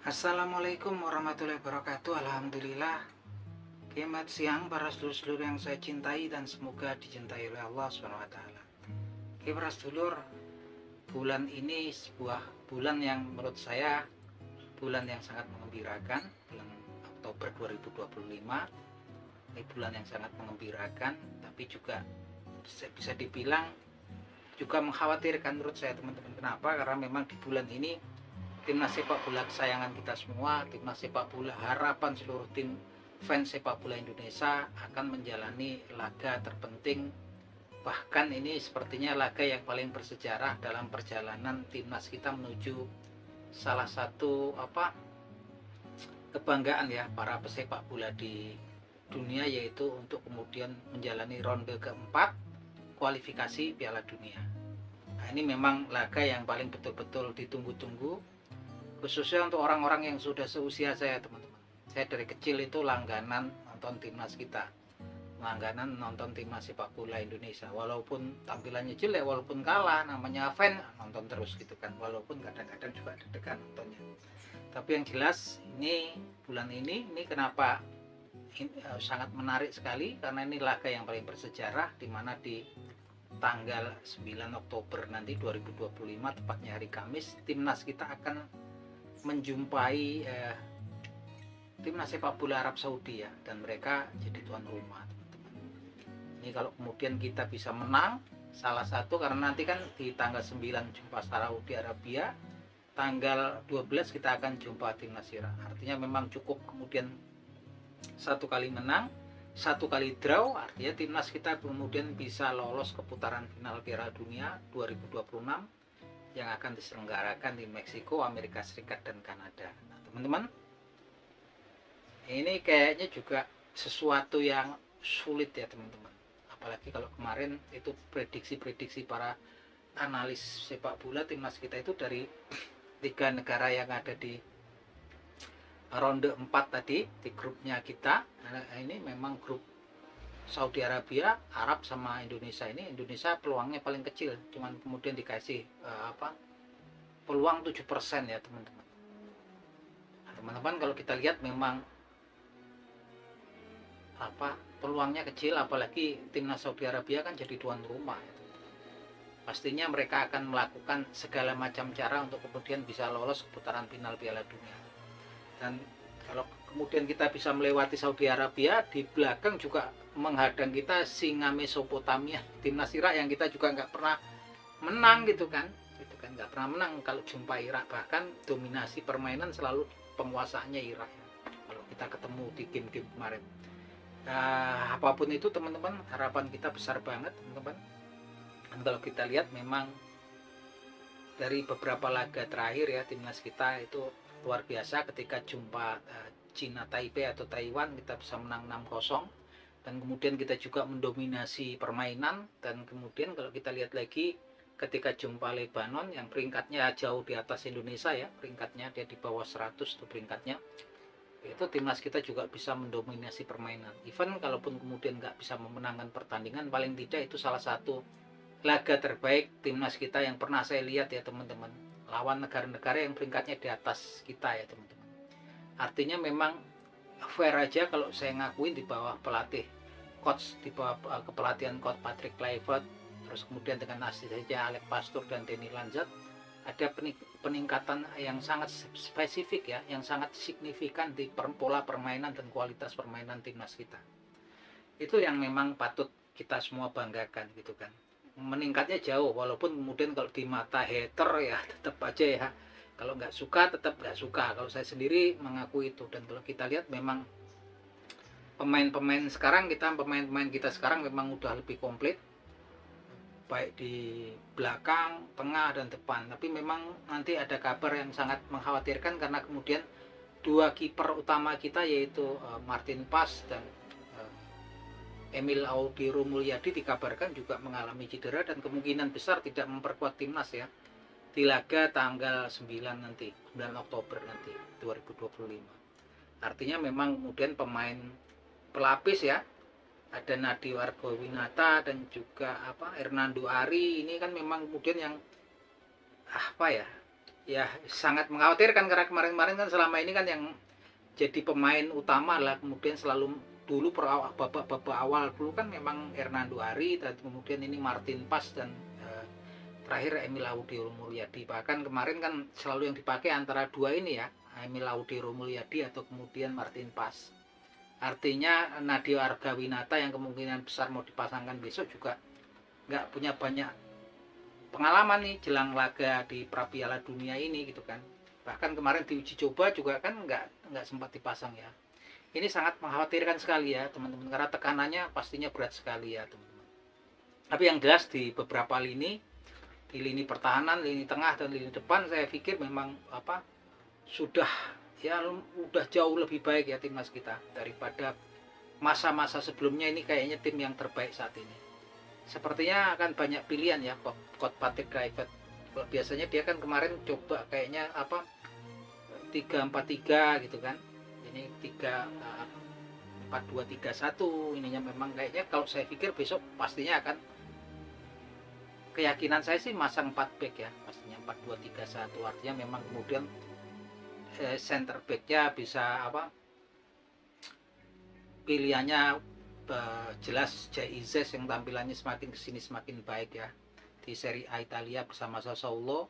Assalamualaikum warahmatullahi wabarakatuh. Alhamdulillah. Selamat siang para sedulur-sedulur yang saya cintai dan semoga dicintai oleh Allah SWT. Oke para sedulur, bulan ini sebuah bulan yang menurut saya bulan yang sangat mengembirakan, bulan Oktober 2025. Ini bulan yang sangat mengembirakan, tapi juga bisa dibilang juga mengkhawatirkan menurut saya teman-teman. Kenapa? Karena memang di bulan ini timnas sepak bola kesayangan kita semua, timnas sepak bola harapan seluruh tim fans sepak bola Indonesia akan menjalani laga terpenting, bahkan ini sepertinya laga yang paling bersejarah dalam perjalanan timnas kita menuju salah satu kebanggaan ya para pesepak bola di dunia, yaitu untuk kemudian menjalani ronde keempat kualifikasi Piala Dunia. Nah, ini memang laga yang paling betul-betul ditunggu-tunggu, khususnya untuk orang-orang yang sudah seusia saya teman-teman. Saya dari kecil itu langganan nonton timnas kita, langganan nonton timnas sepak bola Indonesia, walaupun tampilannya jelek, walaupun kalah, namanya fan, nonton terus gitu kan, walaupun kadang-kadang juga deg-degan nontonnya. Tapi yang jelas ini bulan ini kenapa sangat menarik sekali, karena ini laga yang paling bersejarah, dimana di tanggal 9 Oktober nanti 2025, tepatnya hari Kamis, timnas kita akan menjumpai timnas sepak bola Arab Saudi ya, dan mereka jadi tuan rumah teman-teman. Ini kalau kemudian kita bisa menang salah satu, karena nanti kan di tanggal 9 jumpa Saudi Arabia, tanggal 12 kita akan jumpa timnas Irak. Artinya memang cukup kemudian satu kali menang, satu kali draw, artinya timnas kita kemudian bisa lolos ke putaran final Piala Dunia 2026 yang akan diselenggarakan di Meksiko, Amerika Serikat, dan Kanada. Nah, teman-teman, ini kayaknya juga sesuatu yang sulit ya teman-teman. Apalagi kalau kemarin itu prediksi-prediksi para analis sepak bola timnas kita itu dari 3 negara yang ada di ronde 4 tadi, di grupnya kita. Nah, ini memang grup Saudi Arabia, Arab sama Indonesia. Ini Indonesia peluangnya paling kecil, cuman kemudian dikasih peluang 7% ya teman-teman. Nah, teman-teman kalau kita lihat memang peluangnya kecil, apalagi timnas Saudi Arabia kan jadi tuan rumah ya. Pastinya mereka akan melakukan segala macam cara untuk kemudian bisa lolos ke putaran final Piala Dunia. Dan kalau kemudian kita bisa melewati Saudi Arabia, di belakang juga menghadang kita singa Mesopotamia, timnas Irak yang kita juga nggak pernah menang gitu kan, nggak pernah menang kalau jumpa Irak, bahkan dominasi permainan selalu penguasaannya Irak ya, kalau kita ketemu di game-game kemarin. Nah, apapun itu teman-teman, harapan kita besar banget teman-teman. Dan kalau kita lihat memang dari beberapa laga terakhir ya, timnas kita itu luar biasa. Ketika jumpa Cina Taipei atau Taiwan, kita bisa menang 6-0, dan kemudian kita juga mendominasi permainan. Dan kemudian kalau kita lihat lagi ketika jumpa Lebanon yang peringkatnya jauh di atas Indonesia ya, peringkatnya dia di bawah 100 tuh peringkatnya, itu timnas kita juga bisa mendominasi permainan. Even kalaupun kemudian nggak bisa memenangkan pertandingan, paling tidak itu salah satu laga terbaik timnas kita yang pernah saya lihat ya teman-teman, lawan negara-negara yang peringkatnya di atas kita ya teman-teman. Artinya memang fair aja kalau saya ngakuin di bawah pelatih coach, di bawah kepelatihan coach Patrick Kluivert, terus kemudian dengan asistennya Alex Pastur dan Denny Lanzat, ada peningkatan yang sangat spesifik ya, yang sangat signifikan di pola permainan dan kualitas permainan timnas kita. Itu yang memang patut kita semua banggakan gitu kan. Meningkatnya jauh, walaupun kemudian kalau di mata hater ya tetap aja ya, kalau nggak suka tetap nggak suka. Kalau saya sendiri mengaku itu. Dan kalau kita lihat memang pemain-pemain kita sekarang memang udah lebih komplit, baik di belakang, tengah, dan depan. Tapi memang nanti ada kabar yang sangat mengkhawatirkan, karena kemudian 2 kiper utama kita yaitu Martin Pas dan Emil Audiro Mulyadi dikabarkan juga mengalami cedera dan kemungkinan besar tidak memperkuat timnas ya di laga tanggal 9 nanti, 9 Oktober nanti 2025. Artinya memang kemudian pemain pelapis ya, ada Nadi Wargowinata dan juga Hernando Ari, ini kan memang kemudian yang ya sangat mengkhawatirkan karena kemarin-kemarin kan selama ini kan yang jadi pemain utama lah kemudian selalu dulu babak awal dulu kan memang Hernando Ari dan kemudian ini Martin Pas dan terakhir Emil Laudero Mulyadi. Bahkan kemarin kan selalu yang dipakai antara dua ini ya, Emil Laudero Mulyadi atau kemudian Martin Pas. Artinya Nadeo Argawinata yang kemungkinan besar mau dipasangkan besok juga nggak punya banyak pengalaman nih jelang laga di pra Piala Dunia ini gitu kan. Bahkan kemarin di uji coba juga kan nggak sempat dipasang ya. Ini sangat mengkhawatirkan sekali ya teman-teman karena tekanannya pastinya berat sekali ya teman-teman. Tapi yang jelas di beberapa lini, di lini pertahanan, lini tengah dan lini depan saya pikir memang sudah jauh lebih baik ya timnas kita daripada masa-masa sebelumnya. Ini kayaknya tim yang terbaik saat ini. Sepertinya akan banyak pilihan ya Coach Patrick Kluivert. Biasanya dia kan kemarin coba kayaknya 3-4-3 gitu kan. Ini 4-2-3-1 ininya memang kayaknya kalau saya pikir besok pastinya akan, keyakinan saya sih masang 4 back ya, pastinya 4-2-3-1. Artinya memang kemudian center backnya bisa pilihannya jelas Jaizes yang tampilannya semakin kesini semakin baik ya di Serie A Italia bersama Sassuolo.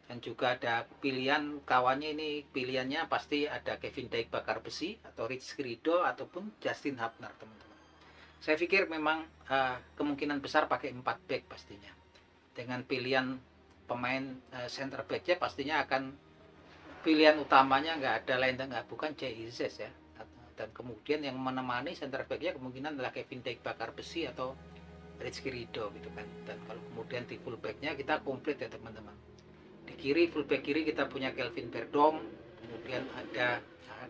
Dan juga ada pilihan kawannya ini, pilihannya pasti ada Kevin Dijk bakar besi atau Rizky Ridho ataupun Justin Hubner teman-teman. Saya pikir memang kemungkinan besar pakai 4 back pastinya. Dengan pilihan pemain center backnya pastinya akan pilihan utamanya nggak ada lain dan bukan Jesus ya. Dan kemudian yang menemani center backnya kemungkinan adalah Kevin Dijk bakar besi atau Rizky Ridho gitu kan. Dan kalau kemudian di full backnya kita komplit ya teman-teman. Di kiri, fullback kiri kita punya Kelvin Verdong, kemudian ada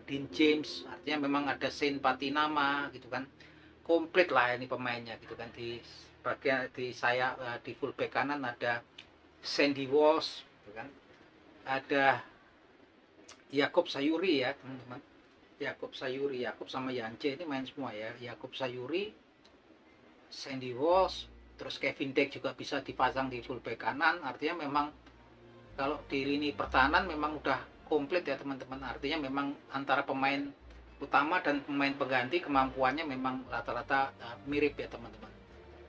Dean James, artinya memang ada Saint Patinama gitu kan, komplit lah ini pemainnya gitu kan. Di bagian di di fullback kanan ada Sandy Walsh gitu kan, ada Yakob Sayuri ya teman-teman, Yakob sama Yance ini main semua ya. Yakob Sayuri, Sandy Walsh, terus Kevin Dijk juga bisa dipasang di fullback kanan. Artinya memang kalau di lini pertahanan memang udah komplit ya teman-teman. Artinya memang antara pemain utama dan pemain pengganti kemampuannya memang rata-rata mirip ya teman-teman.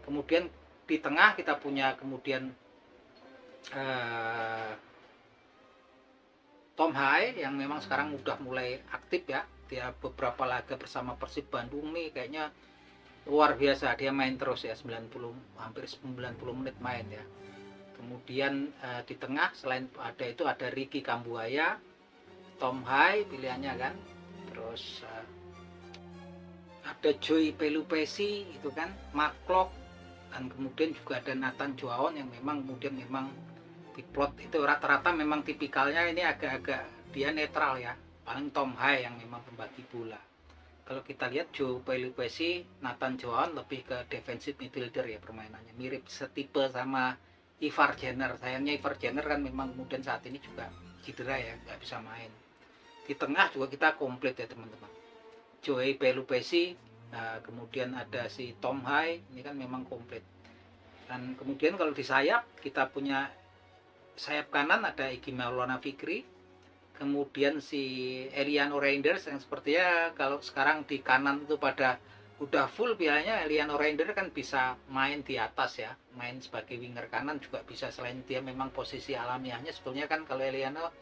Kemudian di tengah kita punya kemudian Tom Hai yang memang sekarang udah mulai aktif ya. Dia beberapa laga bersama Persib Bandung nih kayaknya luar biasa, dia main terus ya, hampir 90 menit main ya. Kemudian di tengah selain ada Ricky Kambuaya, Tom Hai pilihannya kan, terus ada Joey Pelupesi itu kan, Mark Klok, dan kemudian juga ada Nathan Joaon yang memang kemudian memang diplot itu rata-rata memang tipikalnya ini agak-agak dia netral ya, paling Tom Hai yang memang pembagi bola. Kalau kita lihat Joey Pelupesi, Nathan Joaon lebih ke defensive midfielder ya permainannya, mirip setipe sama Ivar Jenner. Sayangnya Ivar Jenner kan memang kemudian saat ini juga cedera ya, nggak bisa main. Di tengah juga kita komplit ya teman-teman. Joey Pelupesi, kemudian ada si Tom Hai, ini kan memang komplit. Dan kemudian kalau di sayap kita punya sayap kanan ada Egy Maulana Fikri, kemudian si Eliano Reinders yang sepertinya kalau sekarang di kanan itu pada udah full pilihannya. Eliano Reinders kan bisa main di atas ya, main sebagai winger kanan juga bisa, selain dia memang posisi alamiahnya sebetulnya kan kalau Eliano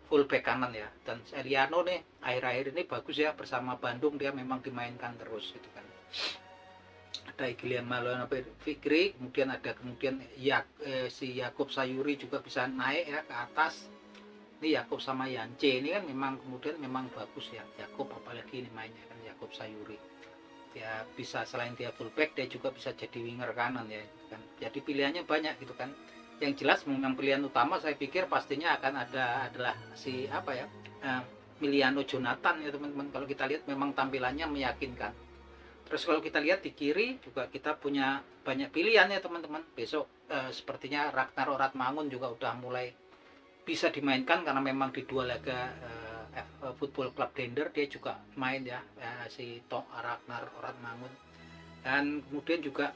full back kanan ya. Dan Eliano nih akhir-akhir ini bagus ya, bersama Bandung dia memang dimainkan terus gitu kan. Ada Egy Maulana Fikri, kemudian ada si Yakob Sayuri juga bisa naik ya ke atas. Ini Yakob sama Yance ini kan memang kemudian memang bagus ya, Yakob apalagi ini mainnya kan Yakob Sayuri. Dia bisa, selain dia fullback dia juga bisa jadi winger kanan ya kan. Jadi pilihannya banyak gitu kan. Yang jelas memang pilihan utama saya pikir pastinya akan adalah si Miliano Jonathan ya teman-teman. Kalau kita lihat memang tampilannya meyakinkan. Terus kalau kita lihat di kiri juga kita punya banyak pilihan ya teman-teman. Besok sepertinya Ragnar Oratmangun juga udah mulai bisa dimainkan karena memang di dua laga Football Club Dender dia juga main ya, si Ragnar Oratmangun. Dan kemudian juga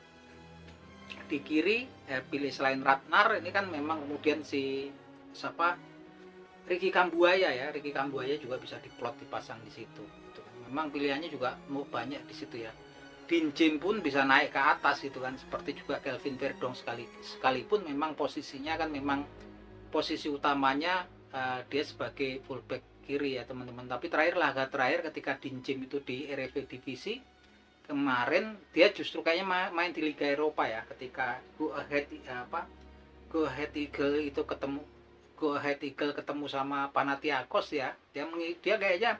di kiri pilih selain Ragnar ini kan memang kemudian si Ricky Kambuaya ya, Ricky Kambuaya juga bisa diplot dipasang di situ gitu kan. Memang pilihannya juga mau banyak di situ ya. Dean Jim pun bisa naik ke atas gitu kan, seperti juga Kelvin Verdong sekalipun memang posisinya kan memang posisi utamanya dia sebagai fullback kiri ya teman-teman. Tapi terakhir laga terakhir ketika Dean Jim itu di RFV divisi kemarin dia justru kayaknya main di Liga Eropa ya, ketika Go Ahead Eagle itu ketemu Go Ahead Eagle ketemu sama Panathinaikos ya, dia kayaknya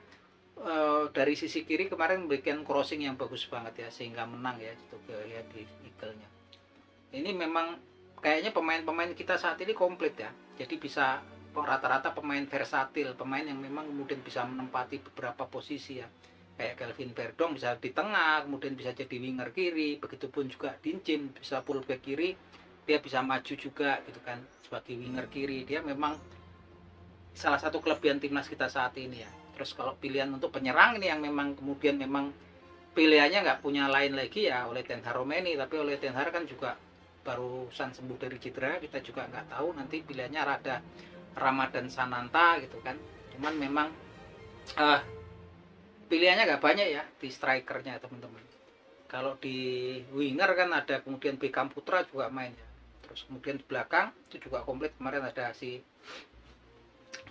dari sisi kiri kemarin memberikan crossing yang bagus banget ya, sehingga menang ya itu Go Ahead Eagle-nya. Ini memang kayaknya pemain-pemain kita saat ini komplit ya, jadi bisa rata-rata pemain versatil, pemain yang memang kemudian bisa menempati beberapa posisi ya, kayak Kelvin Verdong bisa di tengah, kemudian bisa jadi winger kiri, begitupun juga Dinjin bisa fullback kiri, dia bisa maju juga gitu kan sebagai winger kiri. Dia memang salah satu kelebihan timnas kita saat ini ya. Terus kalau pilihan untuk penyerang ini yang memang kemudian memang pilihannya nggak punya lain lagi ya oleh Ten Hag Romeni, tapi oleh Ten Hag kan juga barusan sembuh dari cedera, kita juga nggak tahu nanti pilihannya ada Ramadan Sananta gitu kan. Cuman memang pilihannya nggak banyak ya di strikernya teman-teman. Kalau di winger kan ada kemudian Beckham Putra juga main ya. Terus kemudian di belakang itu juga komplit, kemarin ada si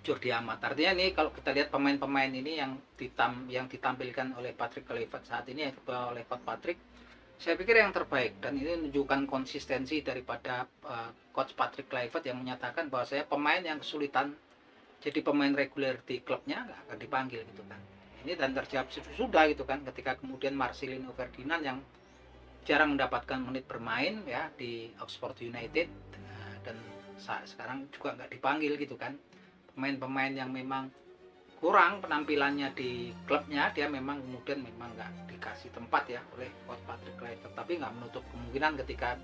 Jordi Amat. Artinya nih kalau kita lihat pemain-pemain ini yang ditampilkan oleh Patrick Kluivert saat ini ya, oleh Coach Patrick, saya pikir yang terbaik, dan ini menunjukkan konsistensi daripada Coach Patrick Kluivert yang menyatakan bahwa saya pemain yang kesulitan jadi pemain reguler di klubnya nggak akan dipanggil gitu kan. Ini dan terjawab sudah gitu kan ketika kemudian Marcelino Ferdinand yang jarang mendapatkan menit bermain ya di Oxford United dan sekarang juga nggak dipanggil gitu kan. Pemain-pemain yang memang kurang penampilannya di klubnya, dia memang kemudian memang nggak dikasih tempat ya oleh Coach Patrick Kluivert. Tapi nggak menutup kemungkinan ketika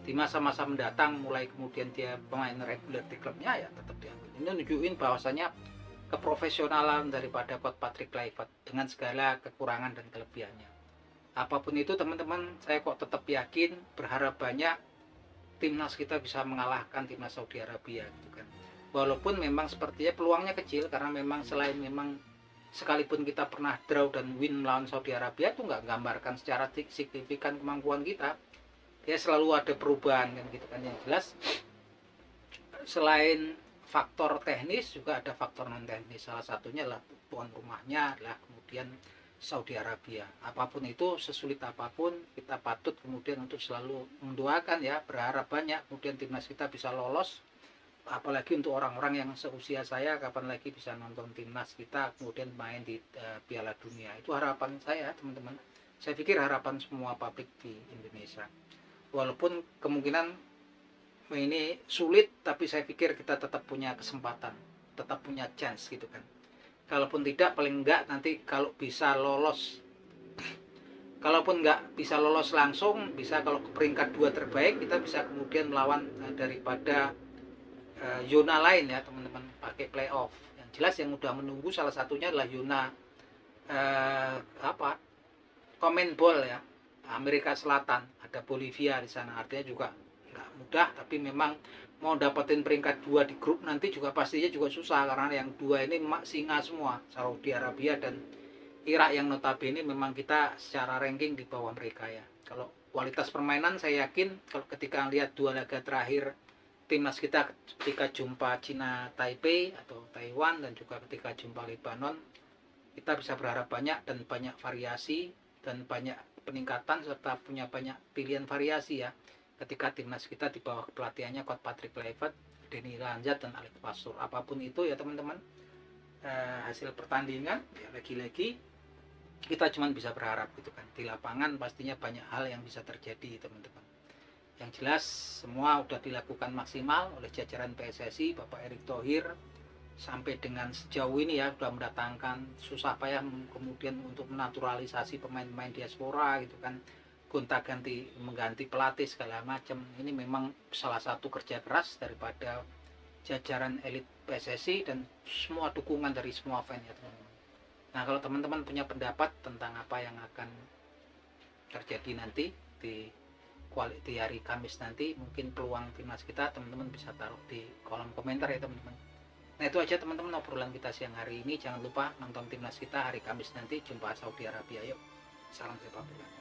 di masa-masa mendatang mulai kemudian dia pemain reguler di klubnya ya tetap diambil. Ini nunjukin bahwasanya keprofesionalan daripada Coach Patrick Kluivert dengan segala kekurangan dan kelebihannya. Apapun itu teman-teman, saya kok tetap yakin, berharap banyak timnas kita bisa mengalahkan timnas Saudi Arabia gitu kan. Walaupun memang sepertinya peluangnya kecil, karena memang selain memang sekalipun kita pernah draw dan win melawan Saudi Arabia itu nggak gambarkan secara signifikan kemampuan kita. Dia selalu ada perubahan kan gitu kan. Yang jelas selain faktor teknis juga ada faktor non teknis, salah satunya adalah tuan rumahnya adalah kemudian Saudi Arabia. Apapun itu, sesulit apapun, kita patut kemudian untuk selalu mendoakan ya, berharap banyak kemudian timnas kita bisa lolos. Apalagi untuk orang-orang yang seusia saya, kapan lagi bisa nonton timnas kita kemudian main di Piala Dunia. Itu harapan saya teman-teman, saya pikir harapan semua publik di Indonesia. Walaupun kemungkinan ini sulit, tapi saya pikir kita tetap punya kesempatan, tetap punya chance gitu kan. Kalaupun tidak, paling enggak nanti kalau bisa lolos, kalaupun enggak bisa lolos langsung, bisa kalau ke peringkat 2 terbaik, kita bisa kemudian melawan daripada zona lain ya teman-teman, pakai playoff. Yang jelas yang udah menunggu salah satunya adalah zona CONMEBOL ya, Amerika Selatan, ada Bolivia di sana. Artinya juga nggak mudah, tapi memang mau dapetin peringkat 2 di grup nanti juga pastinya juga susah, karena yang 2 ini singa semua, Saudi Arabia dan Irak, yang notabene memang kita secara ranking di bawah mereka ya. Kalau kualitas permainan saya yakin kalau ketika lihat 2 laga terakhir timnas kita, ketika jumpa Cina Taipei atau Taiwan dan juga ketika jumpa Lebanon, kita bisa berharap banyak dan banyak variasi dan banyak peningkatan serta punya banyak pilihan variasi ya ketika timnas kita di bawah pelatihannya Coach Patrick Kluivert, Denny Ranjat dan Alex Pastur. Apapun itu ya teman-teman, hasil pertandingan ya lagi-lagi kita cuma bisa berharap gitu kan. Di lapangan pastinya banyak hal yang bisa terjadi teman-teman. Yang jelas semua sudah dilakukan maksimal oleh jajaran PSSI, Bapak Erick Thohir, sampai dengan sejauh ini ya sudah mendatangkan susah payah kemudian untuk menaturalisasi pemain-pemain diaspora gitu kan, gonta-ganti mengganti pelatih segala macam. Ini memang salah satu kerja keras daripada jajaran elit PSSI dan semua dukungan dari semua fans ya teman-teman. Nah kalau teman-teman punya pendapat tentang apa yang akan terjadi nanti di hari Kamis nanti, mungkin peluang timnas kita teman-teman bisa taruh di kolom komentar ya teman-teman. Nah itu aja teman-teman obrolan kita siang hari ini. Jangan lupa nonton timnas kita hari Kamis nanti, jumpa Saudi Arabia. Yuk, salam sepak bola.